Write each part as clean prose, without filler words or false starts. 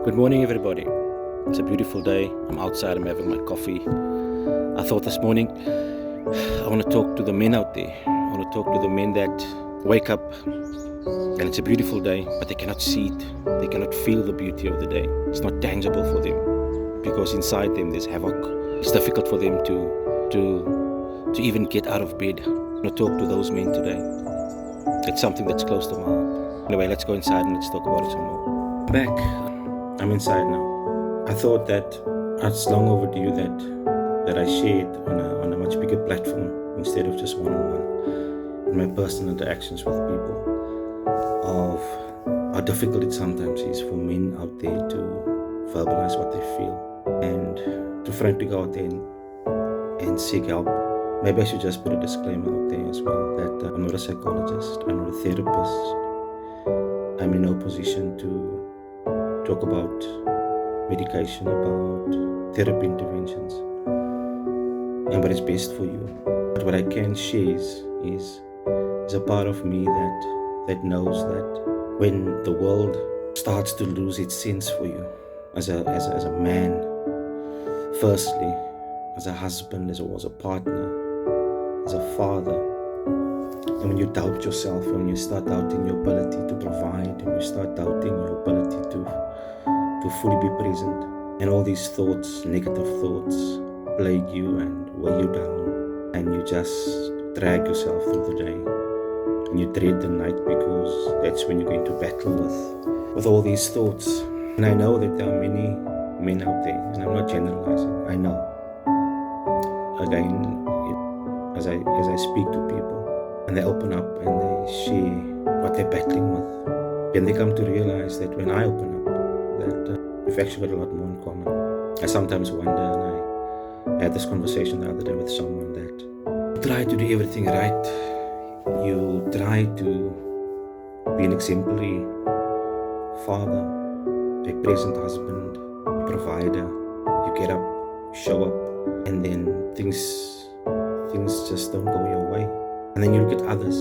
Good morning, everybody. It's a beautiful day. I'm outside, I'm having my coffee. I thought this morning I want to talk to the men out there. I want to talk to the men that wake up and it's a beautiful day, but they cannot see it. They cannot feel the beauty of the day. It's not tangible for them because inside them there's havoc. It's difficult for them to even get out of bed. I want to talk to those men today. It's something that's close to my heart. Anyway, let's go inside and let's talk about it some more. Back. I'm inside now. I thought that it's long overdue that I share it on a much bigger platform instead of just one-on-one in my personal interactions with people of how difficult it sometimes is for men out there to verbalize what they feel and to frankly go out there and seek help. Maybe I should just put a disclaimer out there as well that I'm not a psychologist, I'm not a therapist. I'm in no position to talk about medication, about therapy interventions, and what is best for you. But what I can share is a part of me that knows that when the world starts to lose its sense for you as a man, firstly, as a husband, as a partner, as a father, and when you doubt yourself, when you start doubting your ability to provide, and you start doubting your ability to fully be present, and all these thoughts, negative thoughts, plague you and weigh you down, and you just drag yourself through the day, and you dread the night because that's when you're going to battle with all these thoughts. And I know that there are many men out there, and I'm not generalizing, I know. Again, as I speak to people, and they open up and they share what they're battling with, then they come to realize that when I open up, that we've actually got a lot more in common. I sometimes wonder, and I had this conversation the other day with someone, that you try to do everything right. You try to be an exemplary father, a present husband, a provider. You get up, show up, and then things just don't go your way. And then you look at others.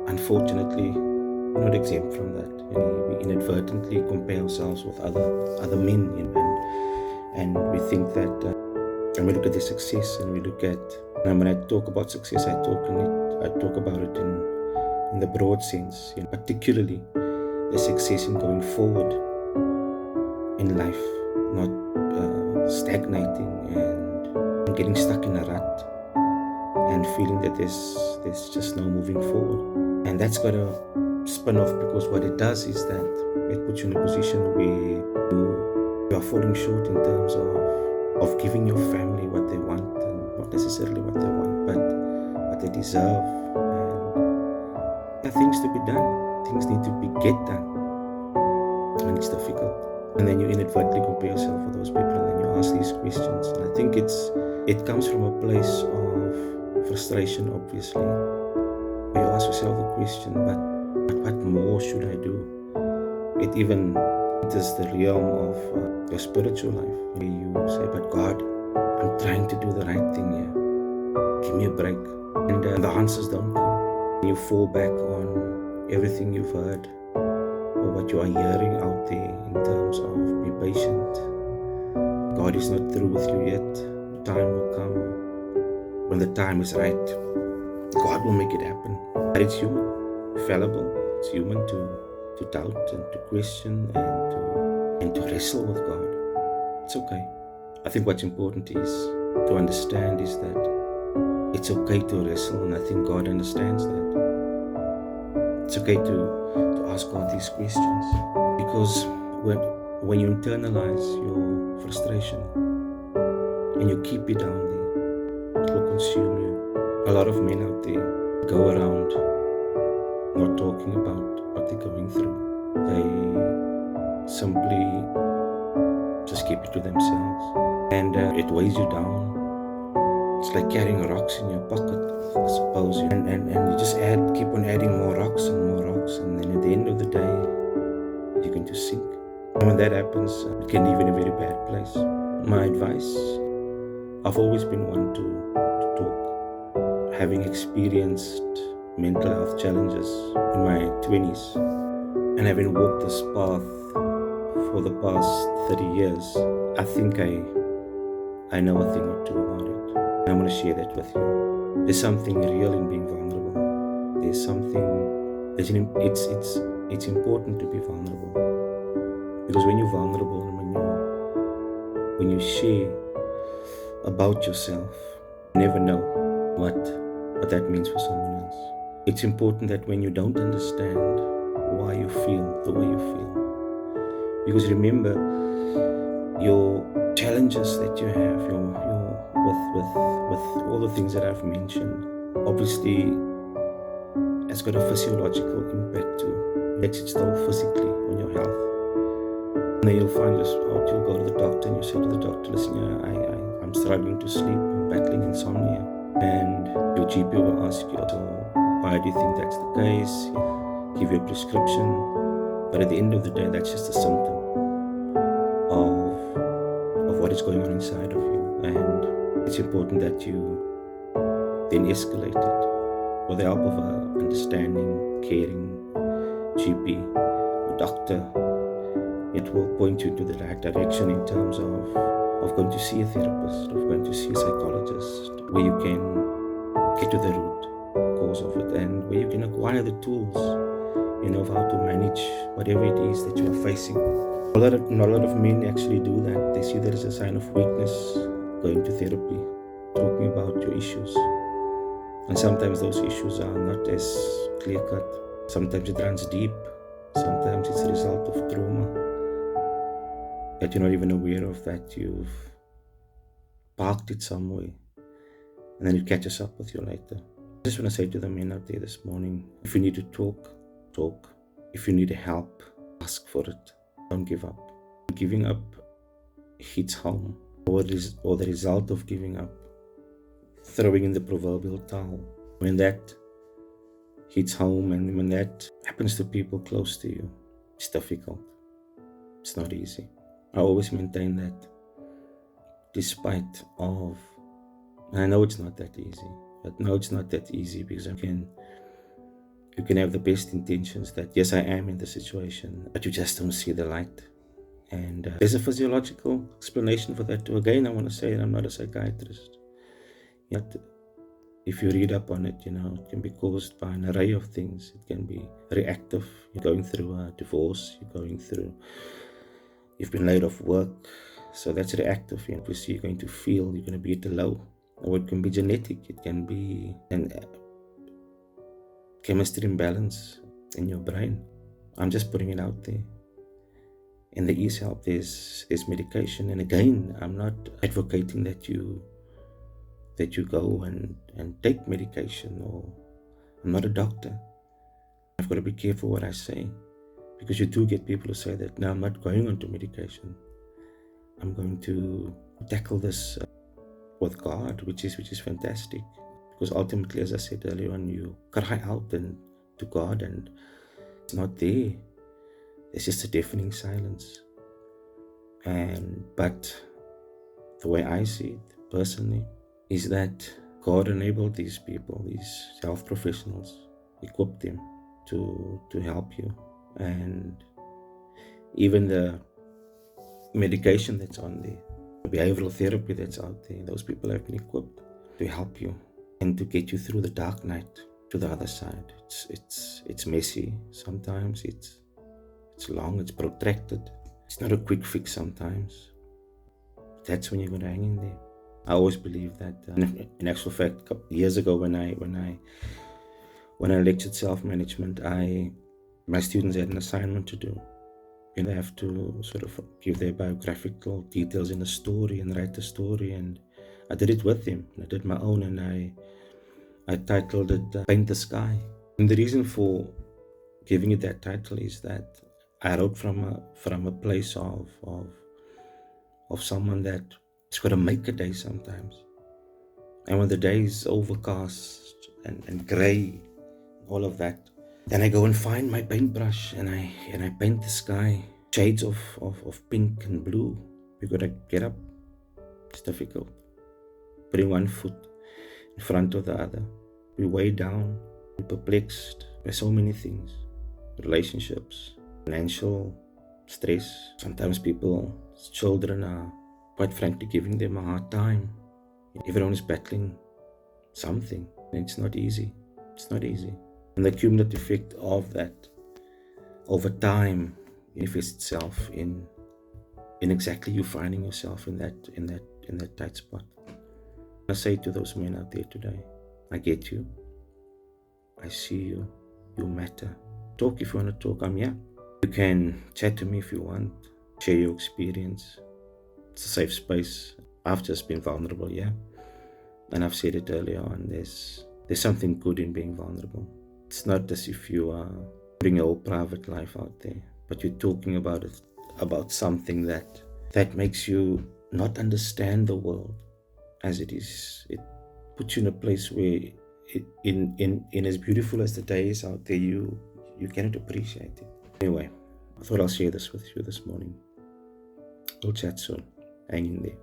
Unfortunately, we're not exempt from that. We inadvertently compare ourselves with other men, and we think that, and we look at their success, and we look at, and when I talk about success, I talk about it in the broad sense, particularly the success in going forward in life, not stagnating and getting stuck in a rut and feeling that there's just no moving forward. And that's got to spin off, because what it does is that it puts you in a position where you are falling short in terms of giving your family what they want, and not necessarily what they want, but what they deserve. And there are things to be done. Things need to get done. And it's difficult. And then you inadvertently compare yourself with those people, and then you ask these questions. And I think it comes from a place of frustration, obviously. You ask yourself the question, but what more should I do? It even enters the realm of your spiritual life, where you say, but God, I'm trying to do the right thing here. Give me a break. And the answers don't come. You fall back on everything you've heard or what you are hearing out there in terms of be patient. God is not through with you yet. The time will come. When the time is right, God will make it happen. But it's human, fallible. It's human to doubt and to question and to wrestle with God. It's okay. I think what's important is to understand is that it's okay to wrestle, and I think God understands that. It's okay to ask God these questions, because when you internalize your frustration and you keep it down there, it will consume you. A lot of men out there go around not talking about what they're going through. They simply just keep it to themselves, and it weighs you down. It's like carrying rocks in your pocket, I suppose, and you just keep on adding more rocks, and then at the end of the day, you're going to sink. And when that happens, it can leave you in a very bad place. My advice, I've always been one to talk, having experienced mental health challenges in my 20s, and having walked this path for the past 30 years, I think I know a thing or two about it. And I'm going to share that with you. There's something real in being vulnerable. There's something, it's important to be vulnerable. Because when you're vulnerable and when you share about yourself, you never know what that means for someone else. It's important that when you don't understand why you feel the way you feel, because remember, your challenges that you have, with all the things that I've mentioned, obviously has got a physiological impact too. Makes it still physically on your health. And then you'll find yourself, you'll go to the doctor and you say to the doctor, listen, I'm struggling to sleep, I'm battling insomnia. And your GP will ask you, so why do you think that's the case? Give you a prescription. But at the end of the day, that's just a symptom of what is going on inside of you. And it's important that you then escalate it with the help of an understanding, caring GP or doctor. It will point you into the right direction in terms of going to see a therapist, of going to see a psychologist, where you can get to the root cause of it and where you can acquire the tools, of how to manage whatever it is that you are facing. Not a lot of men actually do that. They see that as a sign of weakness, going to therapy, talking about your issues. And sometimes those issues are not as clear-cut. Sometimes it runs deep. Sometimes it's a result of trauma that you're not even aware of, that you've parked it somewhere, and then it catches up with you later. I just want to say to the men out there this morning, if you need to talk. If you need help, ask for it. Don't give up. Giving up hits home, or the result of giving up, throwing in the proverbial towel. When that hits home and when that happens to people close to you, it's difficult. It's not easy. I always maintain that despite of, and I know it's not that easy, but no, it's not that easy because you can have the best intentions that, yes, I am in the situation, but you just don't see the light. And there's a physiological explanation for that too. Again, I want to say I'm not a psychiatrist. Yet, if you read up on it, it can be caused by an array of things. It can be reactive. You're going through a divorce. You've been laid off work. So that's reactive. Obviously, you're going to feel, you're going to be at a low. Or it can be genetic. It can be an chemistry imbalance in your brain. I'm just putting it out there. In the East Help, there's medication. And again, I'm not advocating that you go and take medication, or I'm not a doctor. I've got to be careful what I say, because you do get people who say that, no, I'm not going on to medication. I'm going to tackle this with God, which is fantastic. Because ultimately, as I said earlier on, you cry out to God and it's not there. It's just a deafening silence. But the way I see it personally is that God enabled these people, these health professionals, equipped them to help you. And even the medication that's on there, the behavioral therapy that's out there, those people have been equipped to help you and to get you through the dark night to the other side. It's messy sometimes, it's long, it's protracted, it's not a quick fix sometimes. That's when you're going to hang in there. I always believe that. In actual fact, a couple years ago when I lectured self-management, my students had an assignment to do. They have to sort of give their biographical details in a story and write a story, and I did it with them. I did my own, and I titled it Paint the Sky. And the reason for giving it that title is that I wrote from a place of someone that's got to make a day sometimes. And when the day is overcast and grey, all of that, then I go and find my paintbrush and I paint the sky, shades of pink and blue. You gotta get up. It's difficult. Putting one foot in front of the other. We're way down. We're perplexed by so many things. Relationships, financial stress. Sometimes children are quite frankly giving them a hard time. Everyone is battling something. It's not easy. It's not easy. And the cumulative effect of that over time manifests itself in exactly you finding yourself in that tight spot. I say to those men out there today, I get you. I see you. You matter. Talk if you want to talk. I'm here. You can chat to me if you want. Share your experience. It's a safe space. I've just been vulnerable, yeah. And I've said it earlier on. There's something good in being vulnerable. It's not as if you are putting your whole private life out there, but you're talking about it, about something that makes you not understand the world as it is. It puts you in a place where, in as beautiful as the day is out there, you cannot appreciate it. Anyway, I thought I'll share this with you this morning. We'll chat soon. Hang in there.